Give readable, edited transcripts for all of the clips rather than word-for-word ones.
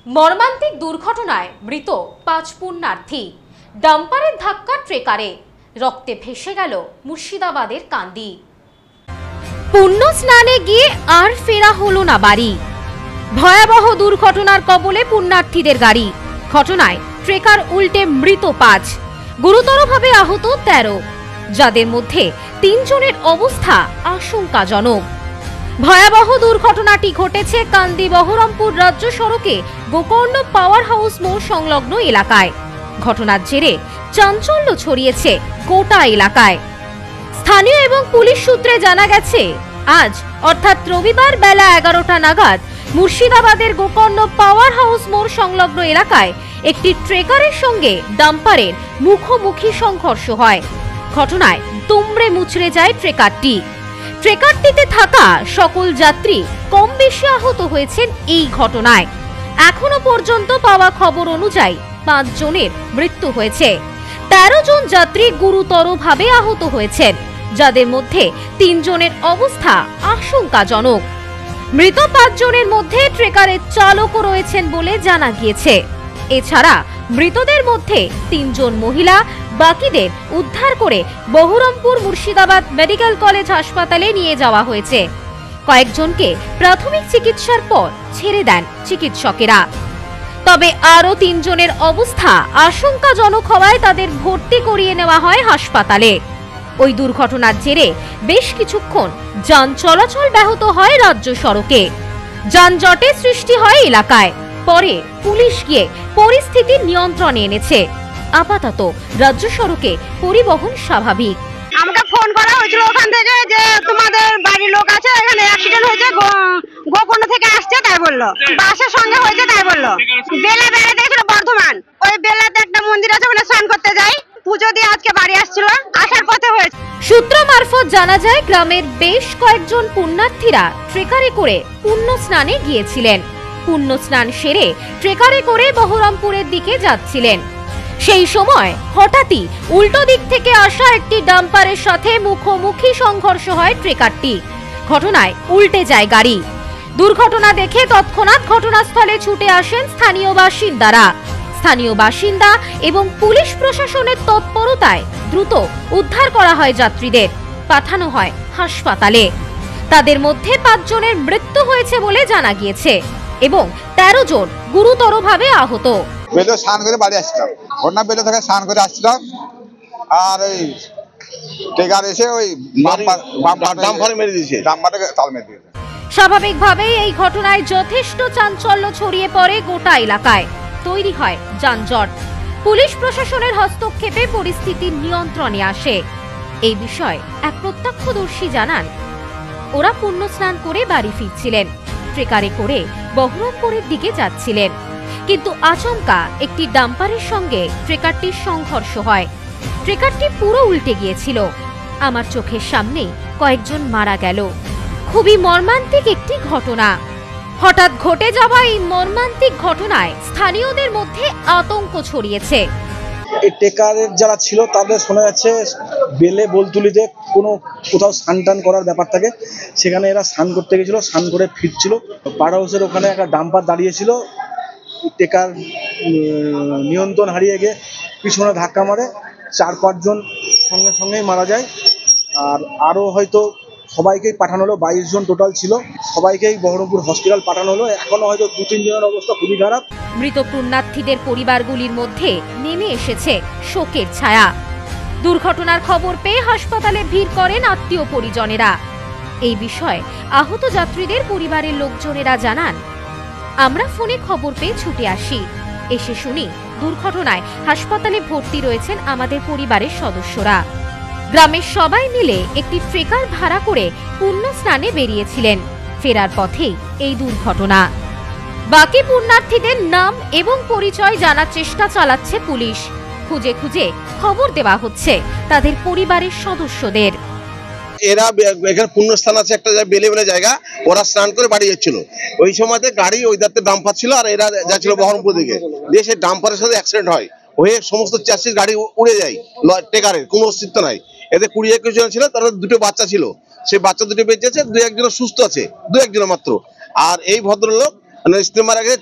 মর্মান্তিক দুর্ঘটনায় মৃত ৫ পুণ্যার্থী। ডাম্পারের ধাক্কা ট্রেকারে, রক্তে ভেসে গেল মুর্শিদাবাদের কান্দি। পুণ্য স্নানে গিয়ে আর ফেরা হলো না বাড়ি। ভয়াবহ দুর্ঘটনার কবলে পুণ্যার্থীদের গাড়ি। ঘটনায় ট্রেকার উল্টে মৃত ৫, গুরুতরভাবে আহত ১৩, যাদের মধ্যে ৩ জনের অবস্থা আশঙ্কাজনক। ভয়াবহ দুর্ঘটনাটি ঘটেছে কান্দি বহরমপুর রাজ্য সড়কে গোকর্ণ পাওয়ার হাউস মোড় সংলগ্ন এলাকায়। ঘটনার জেরে চাঞ্চল্য ছড়িয়েছে গোটা এলাকায়। স্থানীয় এবং পুলিশ সূত্রে জানা গেছে, আজ অর্থাৎ রবিবার বেলা ১১টা নাগাদ মুর্শিদাবাদের গোকর্ণ পাওয়ার হাউস মোড় সংলগ্ন এলাকায় একটি ট্রেকারের সঙ্গে ডাম্পারের মুখোমুখি সংঘর্ষ হয়। ঘটনায় দুমড়ে মুচড়ে যায় ট্রেকারটি। ট্রেকারটিতে থাকা সকল যাত্রী কম বেশি আহত হয়েছেন এই ঘটনায়। এখনো পর্যন্ত পাওয়া খবর অনুযায়ী ৫ জনের মৃত্যু হয়েছে, ১৩ জন যাত্রী গুরুতরভাবে আহত হয়েছেন, যাদের মধ্যে ৩ জনের অবস্থা আশঙ্কাজনক। মৃত ৫ জনের মধ্যে ট্রেকারের চালকও রয়েছেন বলে জানা গিয়েছে। এছাড়া মৃতদের মধ্যে ৩ জন মহিলা, বাকিদের উদ্ধার করে বহরমপুর মুর্শিদাবাদ মেডিকেল কলেজ হাসপাতালে নিয়ে যাওয়া হয়েছে। কয়েকজনকে প্রাথমিক চিকিৎসার পর ছেড়ে দেন চিকিৎসকেরা। তবে আরও ৩ জনের অবস্থা আশঙ্কাজনক হওয়ায় তাদের ভর্তি করিয়ে নেওয়া হয় হাসপাতালে। ওই দুর্ঘটনার জেরে বেশ কিছুক্ষণ যান চলাচল ব্যাহত হয় রাজ্য সড়কে। যানজটের সৃষ্টি হয় এলাকায়। পরে পুলিশ গিয়ে পরিস্থিতি নিয়ন্ত্রণে এনেছে। আপাতত রাজ্য সড়কে পরিবহন স্বাভাবিক। আমাকে ফোন করা হয়েছিল ওখান থেকে যে তোমাদের বাড়ির লোক আছে, এখানে অ্যাক্সিডেন্ট হয়েছে, গোকর্ণ থেকে আসছে তাই বললো, বাসের সঙ্গে হয়েছে তাই বললো। বেলা বেড়াতে গেছিল বর্ধমান, ওই বেলাতে একটা মন্দির আছে, ওখানে স্নান করতে যাই, পুজো দিয়ে আজকে বাড়ি আসছিল, আসার পথে হয়েছে। সূত্র মারফত জানা যায়, গ্রামের বেশ কয়েকজন পুণ্যার্থীরা ট্রেকারে করে পুণ্য স্নানে গিয়েছিলেন। পুণ্য স্নান সেরে ট্রেকারে করে বহরমপুরের দিকে যাচ্ছিলেন। সেই সময় হঠাৎই উল্টো দিক থেকে আসা একটি ডাম্পারের সাথে মুখোমুখি সংঘর্ষ হয় ট্রেকারটি। ঘটনায় উল্টে যায় গাড়ি। দুর্ঘটনা দেখে তৎক্ষণাৎ ঘটনাস্থলে ছুটে আসেন স্থানীয় বাসিন্দারা। স্থানীয় বাসিন্দা এবং পুলিশ প্রশাসনের তৎপরতায় দ্রুত উদ্ধার করা হয় যাত্রীদের, পাঠানো হয় হাসপাতালে। তাদের মধ্যে ৫ জনের মৃত্যু হয়েছে বলে জানা গিয়েছে এবং ১৩ জন গুরুতরভাবে আহত। বেলে স্নান করে বাড়ি আসছিলাম, ঘটনা বেলে থেকে স্নান করে আসছিলাম, আর ওই ট্রেকার এসে ওই ডাম্পারে মেরে দিয়েছে, ডাম্পারে তাল মেরে দিয়েছে। স্বাভাবিকভাবেই এই ঘটনায় যথেষ্ট চাঞ্চল্য ছড়িয়ে পড়ে গোটা এলাকায়। তৈরি হয় যানজট। পুলিশ প্রশাসনের হস্তক্ষেপে পরিস্থিতি নিয়ন্ত্রণে আসে। এই বিষয়ে এক প্রত্যক্ষদর্শী জানান, ওরা পুণ্য স্নান করে বাড়ি ফিরছিলেন, ট্রেকারে করে বহরমপুরের দিকে যাচ্ছিলেন, কিন্তু আচমকা একটি ডাম্পারের সঙ্গে ট্রেকারটির সংঘর্ষ হয়। ট্রেকারটি পুরো উল্টে গিয়েছিল। আমার চোখের সামনেই কয়েকজন মারা গেল। খুবই মর্মান্তিক একটি ঘটনা। হঠাৎ ঘটে যাওয়া এই মর্মান্তিক ঘটনায় স্থানীয়দের মধ্যে আতঙ্ক ছড়িয়েছে। এই ট্রেকারের যারা ছিল তাদের শোনা যাচ্ছে বেলে বলতুলিতে কোথাও স্নান টান করার ব্যাপার থাকে, সেখানে এরা স্নান করতে গেছিল, স্নান করে ফিরছিল। পাড়া হাউসের ওখানে একটা ডাম্পার দাঁড়িয়েছিল, ট্রেকার নিয়ন্ত্রণ হারিয়ে গিয়ে পিছনে ধাক্কা মারে, ৪-৫ জন সঙ্গে সঙ্গেই মারা যায়। আর আরও হয়তো সবাইকেই পাঠানো হলো, ২২ জন টোটাল ছিল, সবাইকেই বহরমপুর হসপিটাল পাঠানো হলো। এখনো হয়তো ২-৩ জনের অবস্থা খুবই খারাপ। মৃত পুণ্যার্থীদের পরিবারগুলির মধ্যে নেমে এসেছে শোকের ছায়া। দুর্ঘটনার খবর পেয়ে হাসপাতালে ভিড় করেন আত্মীয় পরিজনেরা। এই বিষয়ে আহত যাত্রীদের পরিবারের লোকজনেরা জানান, আমরা ফোনে খবর পেয়ে ছুটে আসি, এসে শুনি দুর্ঘটনায় হাসপাতালে ভর্তি রয়েছেন আমাদের পরিবারের সদস্যরা। গ্রামের সবাই মিলে একটি ট্রেকার ভাড়া করে পুণ্য স্নানে বেরিয়েছিলেন। ফেরার পথেই এই দুর্ঘটনা। বাকি পুণ্যার্থীদের নাম এবং পরিচয় জানার চেষ্টা চালাচ্ছে পুলিশ। খুঁজে খুঁজে খবর দেওয়া হচ্ছে তাদের পরিবারের সদস্যদের। এরা এখানে পুণ্যস্থান আছে একটা বেলে বেলে জায়গা, ওরা স্নান করে বাড়ি যাচ্ছিল। ওই সময়তে গাড়ি ওই দাঁতে ডাম্পার ছিল, আর এরা যাচ্ছিল বহরমপুর দিকে, দিয়ে সেই ডাম্পারের সাথে অ্যাক্সিডেন্ট হয়, হয়ে সমস্ত চাষির গাড়ি উড়ে যায়। ট্রেকারের কোনো অস্তিত্ব নাই। এতে ২০-২১ জন ছিল, তার 2টো বাচ্চা ছিল, সেই বাচ্চা 2টো বেঁচে আছে, 2-1 জন সুস্থ আছে, 2-1 জন মাত্র। আর এই ভদ্রলোক স্ত্রী মারা গেছে,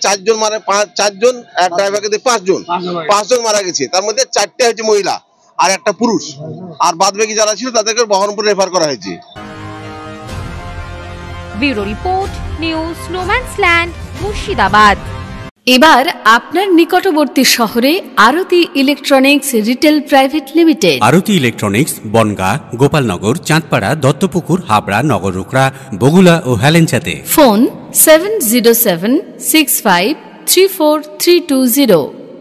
4জন, এক ড্রাইভারকে দিয়ে 5জন মারা গেছে। তার মধ্যে 4টে হচ্ছে মহিলা আর একটা পুরুষ, আর বাদ বাকি যারা ছিল তাদেরকে বহরমপুর রেফার করা হয়েছে। Bureau report, news no man's land, Murshidabad. এবার আপনার নিকটবর্তী শহরে আরতি ইলেকট্রনিক্স রিটেল প্রাইভেট লিমিটেড। আরতি ইলেকট্রনিক্স বনগাঁ, গোপালনগর, চাঁদপাড়া, দত্তপুকুর, হাবড়া, নগররুকড়া, বগুলা ও হেলেঞ্চাতে। ফোন 7076534320।